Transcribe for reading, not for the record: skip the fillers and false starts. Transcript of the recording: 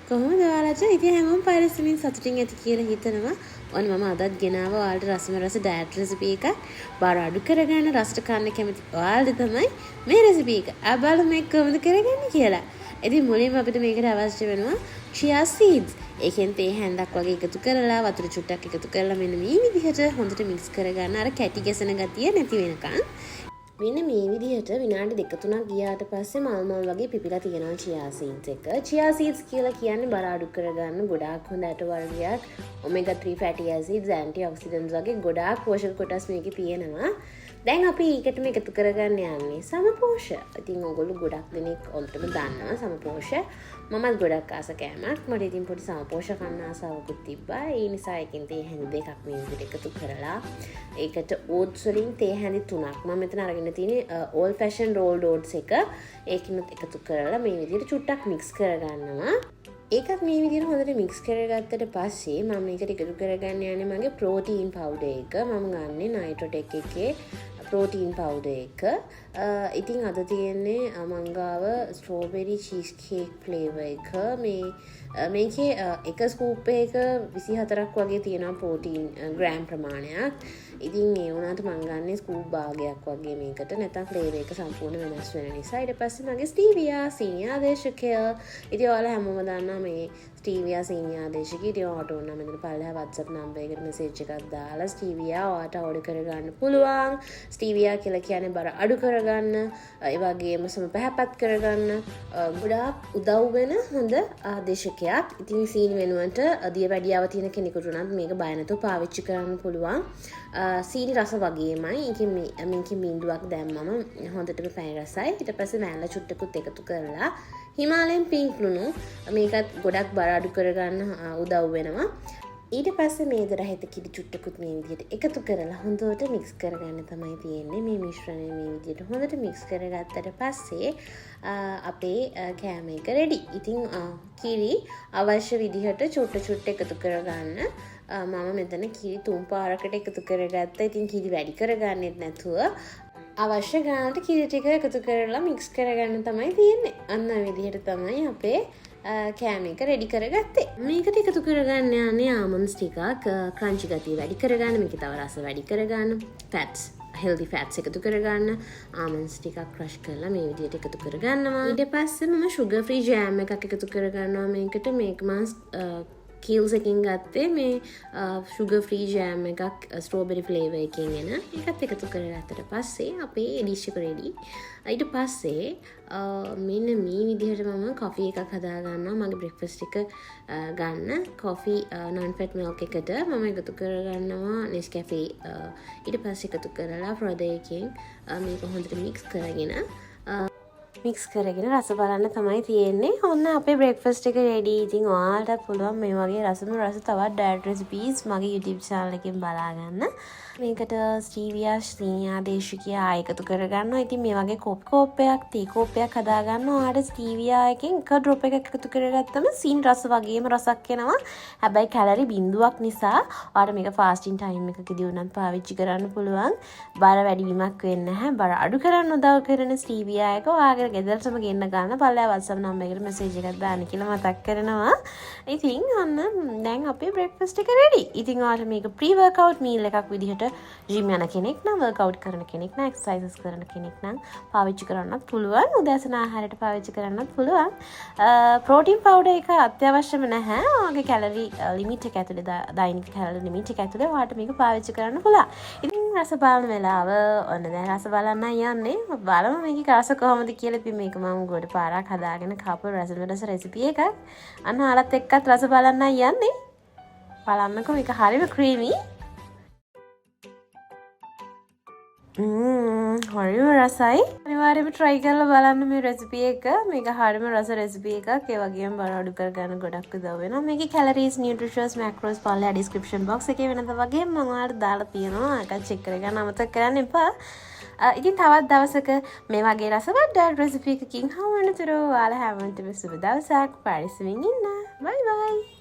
කොහොමද ඔයාලට? ඉතින් හැමෝම පයිරස් වලින් සතුටින් ඇති කියලා හිතනවා. ඔන්න මම අදත් ගෙනාව ඔයාලට රසම රස ඩයට් රෙසිපි එකක්. බාර අඩු කරගන්න රසට කන්න කැමති ඔයාලට තමයි මේ රෙසිපි එක. ආබාල මේක කොහොමද කරගන්නේ කියලා. ඉතින් මුලින්ම අපිට මේකට අවශ්‍ය වෙනවා chia seeds. ඒකෙන් තේ හැන්දක් වගේ එකතු කරලා වතුර චුට්ටක් එකතු කරලා මෙන්න මේ විදිහට හොඳට මික්ස් කරගන්න. අර කැටි ගැසෙන ගතිය නැති වෙනකන්. මෙන්න මේ විදිහට විනාඩි 2-3ක් ගියාට පස්සේ මල් වගේ පිපිලා තියෙනවා chia seeds එක. chia seeds කියලා කියන්නේ බර අඩු කරගන්න ගොඩාක් හොඳ ඇට වර්ගයක්. omega 3 fatty acids, antioxidants වගේ ගොඩාක් පෝෂක කොටස් මේකේ තියෙනවා. දැන් අපි ඒකට මේකතු කරගන්න යන්නේ සමපෝෂ. ඉතින් ඔයගොල්ලෝ ගොඩක් දෙනෙක් ඔලටම දන්නවා සමපෝෂ. මමත් ගොඩක් ආස කෑමක්. මට ඉතින් පොඩි සමපෝෂ කන්න ආසාවකුත් තිබ්බා. ඒ නිසා එකෙන් තේ හැඳි දෙකක් මේ විදිහට එකතු කරලා ඒකට oats වලින් තේ හැඳි 3ක් මම මෙතන අරගෙන තියෙන්නේ old fashion rolled oats එක. ඒකිනුත් එකතු කරලා මේ විදිහට චුට්ටක් mix කරගන්නවා. ඒකත් මේ විදිහට හොඳට mix කරගත්තට පස්සේ මම මේකට එකතු කරගන්න යන්නේ මගේ protein powder එක. මම ගන්නේ Nitrotech එකේ protein powder එක. ඉතින් අද තියෙන්නේ මංගාව strawberry cheesecake flavor එක. මේකේ එක ස්කූප් එක 24ක් වගේ තියෙනවා protein ග්‍රෑම් ප්‍රමාණයක්. ඉතින් ඒ වුණාට මං ගන්නේ ස්කූප් භාගයක් වගේ මේකට. නැත්නම් ෆ්ලේවර් එක සම්පූර්ණ වෙනස් වෙන නිසා. ඊට පස්සේ මගේ stevia සීනි ආදේශකය. ඉතින් ඔයාලා හැමෝම දන්නවා මේ stevia සීනි ආදේශකය. ඉතින් ඔයාලට ඕන නම් මෙතන පල්ලෙහා WhatsApp නම්බර් එකට මෙසේජ් එකක් දාලා stevia ඔයාලට ඕඩර් කරගන්න පුළුවන්. stevia කියලා කියන්නේ බර අඩු කරගන්න, ඒ වගේම සම පැහැපත් කරගන්න ගොඩාක් උදව් වෙන හොඳ ආදේශකයක්. ඉතින් සීනි වෙනුවට දියවැඩියාව තියෙන කෙනෙකුට උනත් මේක බය නැතුව පාවිච්චි කරන්න පුළුවන්. සීනි රස වගේමයි. මේකෙන් බිඳුවක් දැම්මම හොඳටම පැණි රසයි. ඊට පස්සේ මෑල්ල චුට්ටකුත් එකතු කරලා හිමාලයන් පිංක් ලුණු මේකත් ගොඩක් බර අඩු කරගන්න උදව් වෙනවා. ඊට පස්සේ මේ දරහිත කිරි චුට්ටකුත් මේ විදිහට එකතු කරලා හොඳට මික්ස් කරගන්න තමයි තියෙන්නේ. මේ මිශ්‍රණය මේ විදිහට හොඳට මික්ස් කරගත්තට පස්සේ අපේ කෑම එක රෙඩි. ඉතින් කිරි අවශ්‍ය විදිහට චුට්ට එකතු කරගන්න. මම මෙතන කිරි 3 පාරකට එකතු කරගත්තා. ඉතින් කිරි වැඩි කරගන්නෙත් නැතුව අවශ්‍ය ගානට කිරි ටික එකතු කරලා මික්ස් කරගන්න තමයි තියෙන්නේ. අන්න විදිහට තමයි අපේ කෑම එක රෙඩි කරගත්තේ. මේකට එකතු කරගන්න යන්නේ ආමන්ඩ්ස් ටිකක් ක්‍රන්චි ගතිය වැඩි කරගන්න. මේකේ තව රස වැඩි කරගන්න. ෆැට්ස් healthy fats එකතු කරගන්න. ආමන්ඩ්ස් ටිකක් ක්‍රෂ් කරලා මේ විදිහට එකතු කරගන්නවා. ඊට පස්සේ මම sugar free jam එකක් එකතු කරගන්නවා මේකට. මේක මම කීල්ස් එකකින් ගත්තේ මේ sugar free jam එකක් strawberry flavor එකකින් එන. ඒකත් එකතු කරගත්තට පස්සේ අපේ dish එක ready. ඊට පස්සේ මෙන්න මේ විදිහට මම coffee එකක් හදා ගන්නවා. මගේ breakfast එක ගන්න coffee non fat milk එකට මම එකතු කරගන්නවා Nescafe. ඊට පස්සේ එකතු කරලා frother එකකින් මේක හොඳට mix කරගෙන මික්ස් කරගෙන රස බලන්න තමයි තියෙන්නේ. ඔන්න අපේ බ්‍රේක්ෆාස්ට් එක රෙඩි. ඉතින් ඔයාලට පුළුවන් මේ වගේ රසම රස තවත් ඩයට් රෙසිපීස් මගේ YouTube channel එකෙන් බලා ගන්න. මේකට ස්ටීවියා සීනි ආදේශකය එකතු කරගන්නවා. ඉතින් මේ වගේ කෝප්පයක් තී කෝප්පයක් හදා ගන්න. ඔයාලට ස්ටීවියා එකෙන් එක ඩ්‍රොප් එකක් එකතු කරගත්තම සීන් රස වගේම රසක් එනවා. හැබැයි කැලරි බිඳුවක් නිසා ඔයාලට මේක ෆාස්ටින් ටයිම් එකකදී උනත් පාවිච්චි කරන්න පුළුවන්. බර වැඩි වීමක් වෙන්නේ නැහැ. බර අඩු කරන්න උදව් කරන ස්ටීවියා එක ඔයාගේ ගෙදරටම ගෙන්න ගන්න. පල්ලෙහා WhatsApp නම්බර් එකට මෙසේජ් එකක් දාන්න කියලා මතක් කරනවා. ඉතින් අන්න දැන් අපේ බ්‍රේක්ෆාස්ට් එක රෙඩි. ඉතින් ඔයාලට මේක ප්‍රී වර්ක්අවුට් මීල් එකක් විදිහට ජිම් යන කෙනෙක් නම් වර්ක්අවුට් කරන කෙනෙක් නම් එක්සර්සයිසස් කරන කෙනෙක් නම් පාවිච්චි කරන්නත් පුළුවන්. උදෑසන ආහාරයට පාවිච්චි කරන්නත් පුළුවන්. ප්‍රෝටීන් පවුඩර් එක අත්‍යවශ්‍යම නැහැ. ඔයාගේ කැලරි ලිමිට් එක ඇතුලේ දෛනික කැලරි ලිමිට් එක ඇතුලේ ඔයාලට මේක පාවිච්චි කරන්න පුළුවන්. ඉතින් රස බලන වෙලාව ඔන්න දැන් රස බලන්න යන්නේ. බලමු මේකේ රස කොහොමද කියලා. ඉතින් මේක මම ගොඩ පාරක් හදාගෙන කාපු රස රෙසිපි එකක්. අන්න ආලත් එක්කත් රස බලන්න යන්නේ. බලන්නකෝ මේක හරිම ක්‍රීමි. හරිම රසයි. අනිවාර්යයෙන්ම try කරලා බලන්න මේ රෙසිපි එක. මේක හරිම රස රෙසිපි එකක්. ඒ වගේම බර අඩු කරගන්න ගොඩක් උදව් වෙනවා. මේකේ calories, nutrients, macros පල්ලෙහා description box එකේ වෙනද වගේම මම ඔයාලට දාලා තියෙනවා. ඒක check කරගන්න අමතක කරන්න එපා. ඉතින් තවත් දවසක මේ වගේ රසවත් ඩයට් රෙසිපි එකකින් හමු වෙනතුරු ඔයාලා හැමෝටම සුබ දවසක්. පාරිස්සමින් ඉන්න. bye bye.